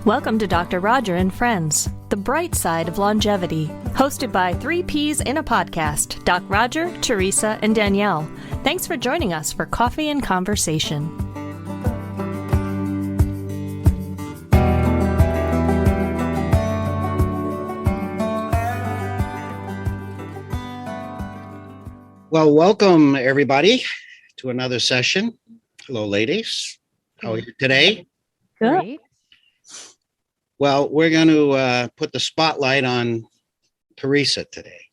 Welcome to Dr. Roger and Friends, the bright side of longevity. Hosted by three Ps in a podcast, Doc Roger, Teresa, and Danielle. Thanks for joining us for coffee and conversation. Well, welcome everybody to another session. Hello, ladies. How are you today? Good. Well, we're going to put the spotlight on Teresa today.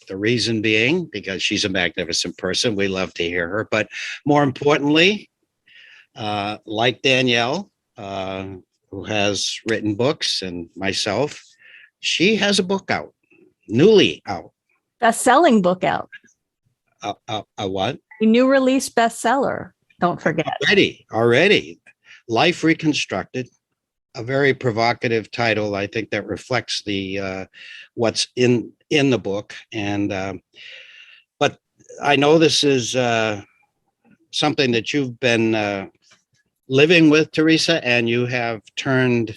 The reason being, because she's a magnificent person. We love to hear her. But more importantly, like Danielle, who has written books, and myself, she has a book out, newly out. Best-selling book out. A what? A new release bestseller. Don't forget. Already. Life Reconstructed. A very provocative title, I think, that reflects the what's in the book. And but I know this is something that you've been living with, Teresa, and you have turned,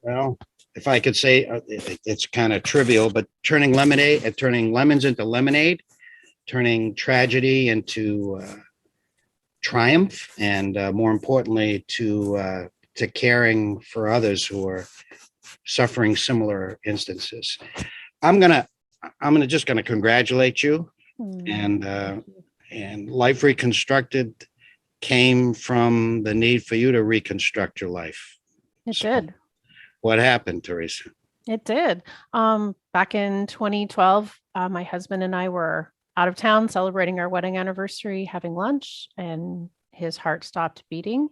well, if I could say, it's kind of trivial, but turning lemons into lemonade, turning tragedy into triumph, and more importantly, to caring for others who are suffering similar instances. I'm just gonna congratulate you. And Life Reconstructed came from the need for you to reconstruct your life. It did. What happened, Teresa? It did. Back in 2012, my husband and I were out of town celebrating our wedding anniversary, having lunch, and his heart stopped beating.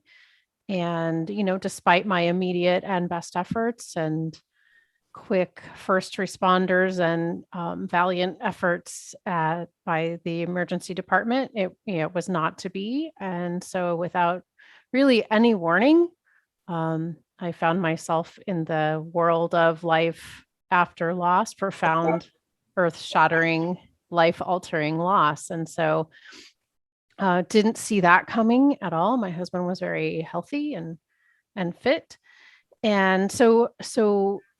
And, despite my immediate and best efforts and quick first responders and valiant efforts by the emergency department, it was not to be. And so without really any warning, I found myself in the world of life after loss, profound, earth-shattering, life-altering loss. And so didn't see that coming at all. My husband was very healthy and fit. And so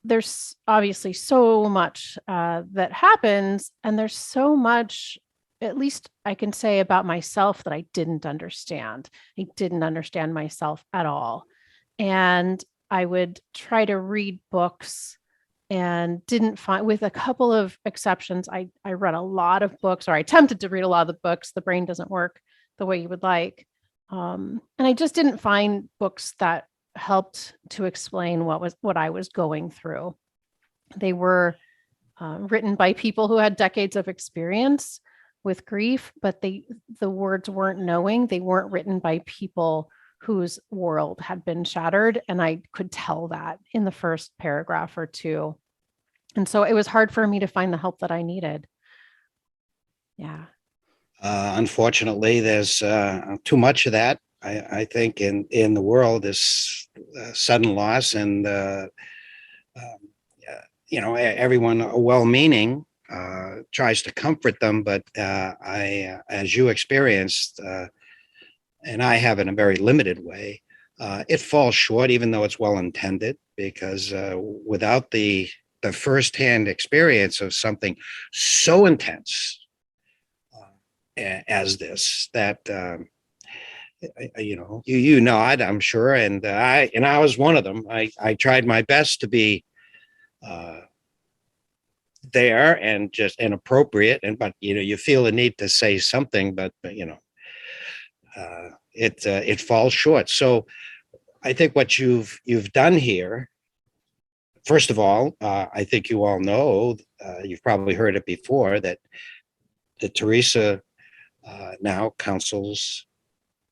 there's obviously so much that happens, and there's so much, at least I can say, about myself that I didn't understand. I didn't understand myself at all. And I would try to read books and didn't find, with a couple of exceptions, I read a lot of books, or I attempted to read a lot of the books. The brain doesn't work the way you would like. And I just didn't find books that helped to explain what I was going through. They were written by people who had decades of experience with grief, but the words weren't knowing. They weren't written by people whose world had been shattered. And I could tell that in the first paragraph or two. And so it was hard for me to find the help that I needed. Yeah. Unfortunately, there's too much of that. I think in the world, this sudden loss, and everyone well-meaning tries to comfort them, but as you experienced, and I have in a very limited way, it falls short, even though it's well-intended, because without the firsthand experience of something so intense as this, that I'm sure, and I was one of them. I tried my best to be there and just inappropriate, but you feel the need to say something, but it falls short. So I think what you've done here, first of all, I think you all know, you've probably heard it before, that Teresa now counsels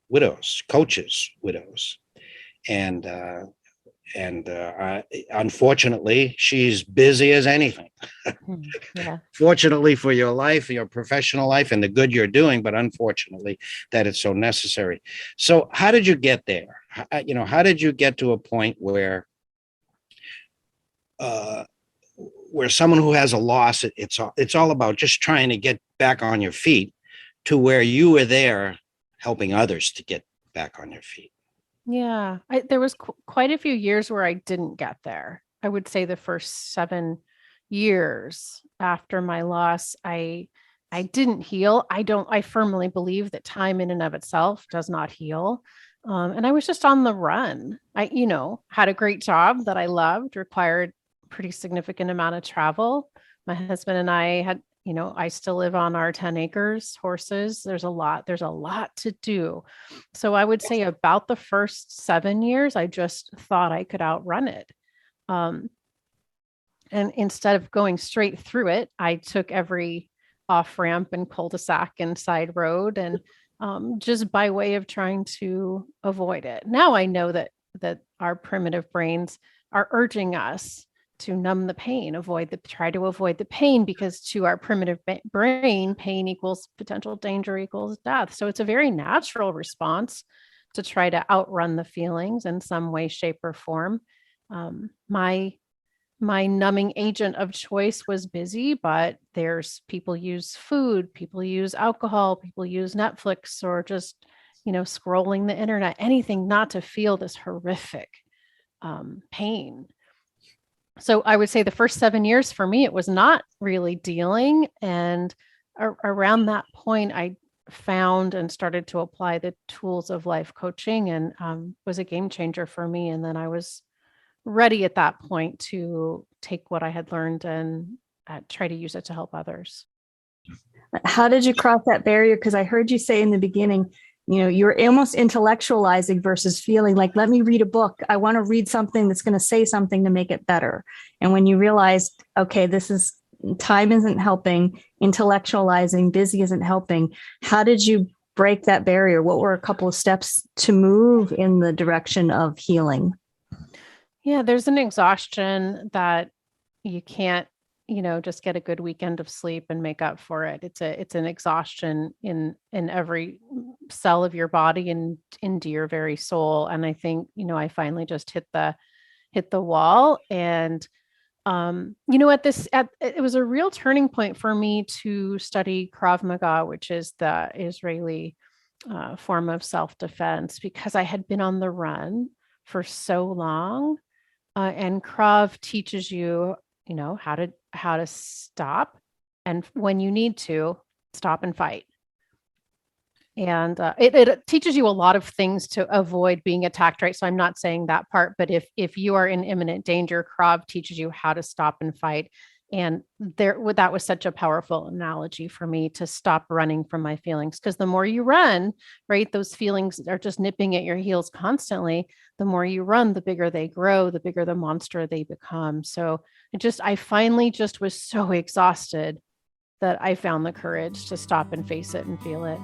widows, coaches widows, and unfortunately, she's busy as anything. Yeah. Fortunately for your life, your professional life, and the good you're doing, but unfortunately that it's so necessary. So how did you get there? How did you get to a point where someone who has a loss, it's all about just trying to get back on your feet, to where you were there helping others to get back on your feet? Yeah, there was quite a few years where I didn't get there. I would say the first 7 years after my loss, I didn't heal. I firmly believe that time in and of itself does not heal. And I was just on the run. Had a great job that I loved, required pretty significant amount of travel. My husband and I had, I still live on our 10 acres, horses. There's a lot to do. So I would say about the first 7 years, I just thought I could outrun it. And instead of going straight through it, I took every off ramp and cul-de-sac and side road, and just by way of trying to avoid it. Now I know that our primitive brains are urging us to numb the pain, try to avoid the pain, because to our primitive brain, pain equals potential danger equals death. So it's a very natural response to try to outrun the feelings in some way, shape, or form. My numbing agent of choice was busy, but there's people use food, people use alcohol, people use Netflix, or just, scrolling the internet, anything not to feel this horrific pain. So I would say the first 7 years for me, it was not really dealing. And around that point, I found and started to apply the tools of life coaching, and was a game changer for me. And then I was ready at that point to take what I had learned and try to use it to help others. How did you cross that barrier? Because I heard you say in the beginning, you're almost intellectualizing versus feeling like, let me read a book. I want to read something that's going to say something to make it better. And when you realized, okay, time isn't helping, intellectualizing, busy isn't helping. How did you break that barrier? What were a couple of steps to move in the direction of healing? Yeah, there's an exhaustion that you can't, just get a good weekend of sleep and make up for it. It's an exhaustion in every cell of your body and into your very soul. And I think, I finally just hit the wall. And it was a real turning point for me to study Krav Maga, which is the Israeli form of self-defense, because I had been on the run for so long. And Krav teaches you, how to stop, and when you need to stop and fight. And it teaches you a lot of things to avoid being attacked, right? So I'm not saying that part, but if you are in imminent danger, Krav teaches you how to stop and fight. And that was such a powerful analogy for me to stop running from my feelings, because the more you run, right, those feelings are just nipping at your heels constantly. The more you run, the bigger they grow, the bigger the monster they become. So I finally just was so exhausted that I found the courage to stop and face it and feel it.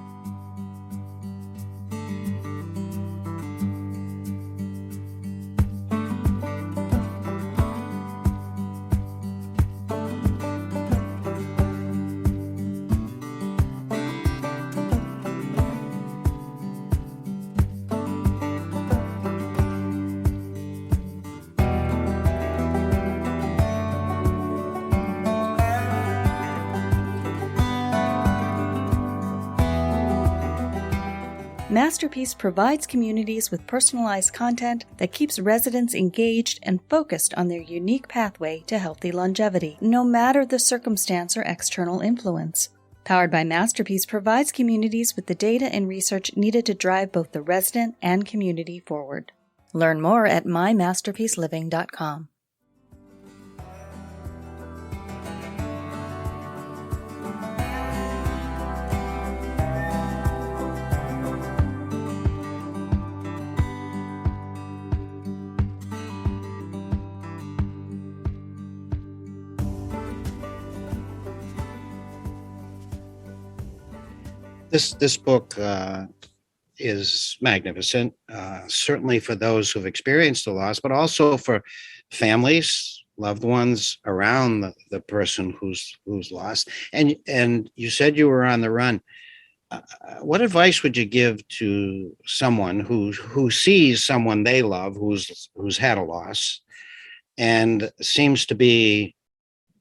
Masterpiece provides communities with personalized content that keeps residents engaged and focused on their unique pathway to healthy longevity, no matter the circumstance or external influence. Powered by Masterpiece provides communities with the data and research needed to drive both the resident and community forward. Learn more at mymasterpieceliving.com. This book is magnificent, certainly for those who've experienced the loss, but also for families, loved ones around the person who's lost. And you said you were on the run. What advice would you give to someone who sees someone they love who's had a loss and seems to be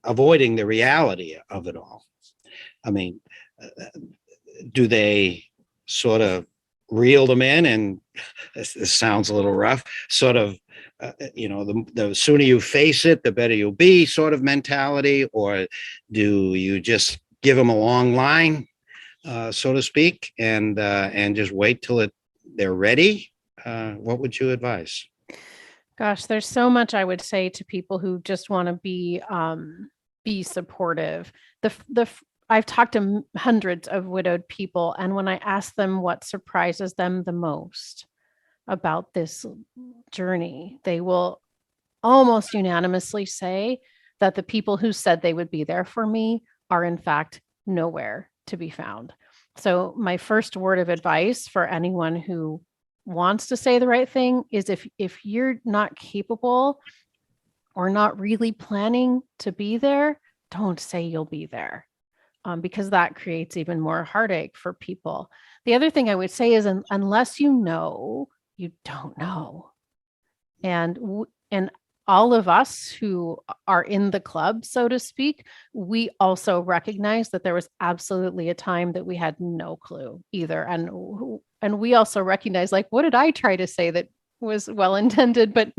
avoiding the reality of it all? I mean, do they sort of reel them in, and this sounds a little rough, sort of, the sooner you face it, the better you'll be sort of mentality? Or do you just give them a long line, so to speak, and just wait till they're ready? What would you advise? Gosh, there's so much I would say to people who just want to be supportive. I've talked to hundreds of widowed people, and when I ask them what surprises them the most about this journey, they will almost unanimously say that the people who said they would be there for me are in fact nowhere to be found. So my first word of advice for anyone who wants to say the right thing is, if you're not capable or not really planning to be there, don't say you'll be there, because that creates even more heartache for people. The other thing I would say is, unless you know, you don't know. And all of us who are in the club, so to speak, we also recognize that there was absolutely a time that we had no clue either. And we also recognize, like, what did I try to say that was well-intended, but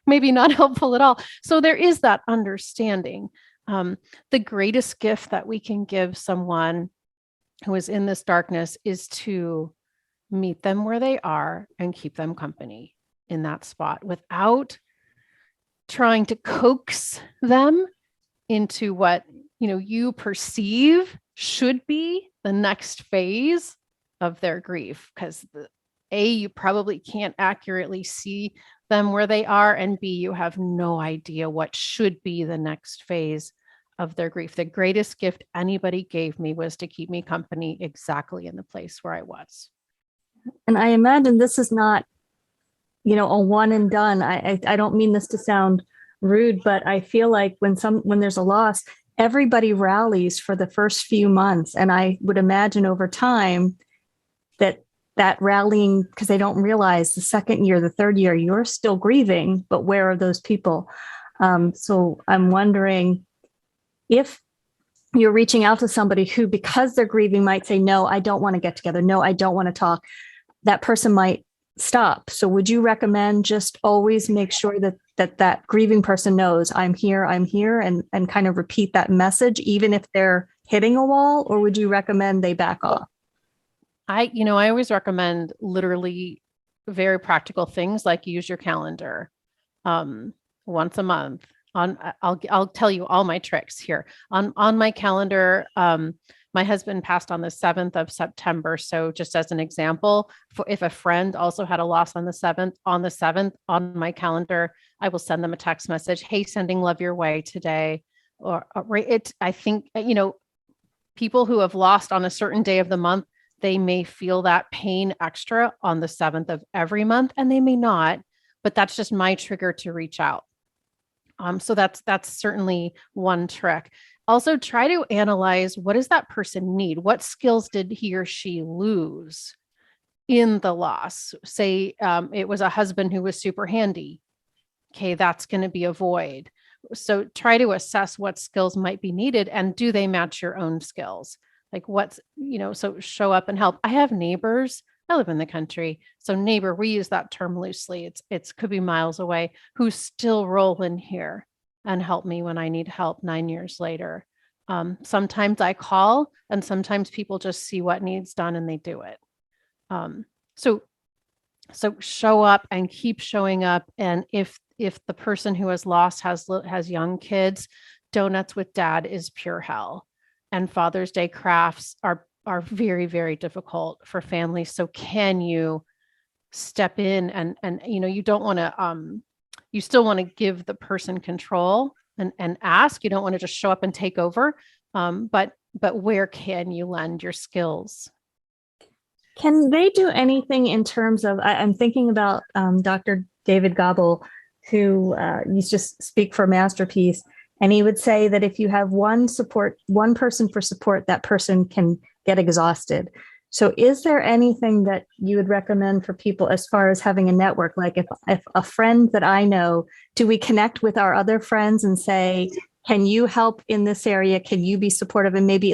maybe not helpful at all? So there is that understanding. The greatest gift that we can give someone who is in this darkness is to meet them where they are and keep them company in that spot without trying to coax them into what you perceive should be the next phase of their grief, because you probably can't accurately see them where they are, and B, you have no idea what should be the next phase of their grief. The greatest gift anybody gave me was to keep me company exactly in the place where I was. And I imagine this is not, a one and done. I don't mean this to sound rude, but I feel like when there's a loss, everybody rallies for the first few months. And I would imagine over time that rallying, because they don't realize the second year, the third year, you're still grieving, but where are those people? So I'm wondering if you're reaching out to somebody who, because they're grieving, might say, no, I don't want to get together. No, I don't want to talk. That person might stop. So would you recommend just always make sure that grieving person knows I'm here, and kind of repeat that message, even if they're hitting a wall? Or would you recommend they back off? I always recommend literally very practical things, like use your calendar once a month. I'll tell you all my tricks here. On my calendar, my husband passed on the 7th of September. So just as an example, if a friend also had a loss on the 7th, on my calendar, I will send them a text message. Hey, sending love your way today. I think, people who have lost on a certain day of the month, they may feel that pain extra on the 7th of every month, and they may not, but that's just my trigger to reach out. So that's certainly one trick. Also, try to analyze, what does that person need? What skills did he or she lose in the loss? Say it was a husband who was super handy. Okay, that's going to be a void. So try to assess what skills might be needed, and do they match your own skills? Like so show up and help. I have neighbors. I live in the country. So neighbor, we use that term loosely. It's could be miles away, who still roll in here and help me when I need help 9 years later. Sometimes I call, and sometimes people just see what needs done and they do it. So show up and keep showing up. And if the person who has lost has young kids, donuts with dad is pure hell. And Father's Day crafts are very, very difficult for families. So can you step in and you don't want to, you still want to give the person control and ask. You don't want to just show up and take over. But where can you lend your skills? Can they do anything in terms of, I'm thinking about Dr. David Gobble, who used to speak for Masterpiece. And he would say that if you have one person for support, that person can get exhausted. So is there anything that you would recommend for people as far as having a network? Like if a friend that I know, do we connect with our other friends and say, can you help in this area? Can you be supportive? And maybe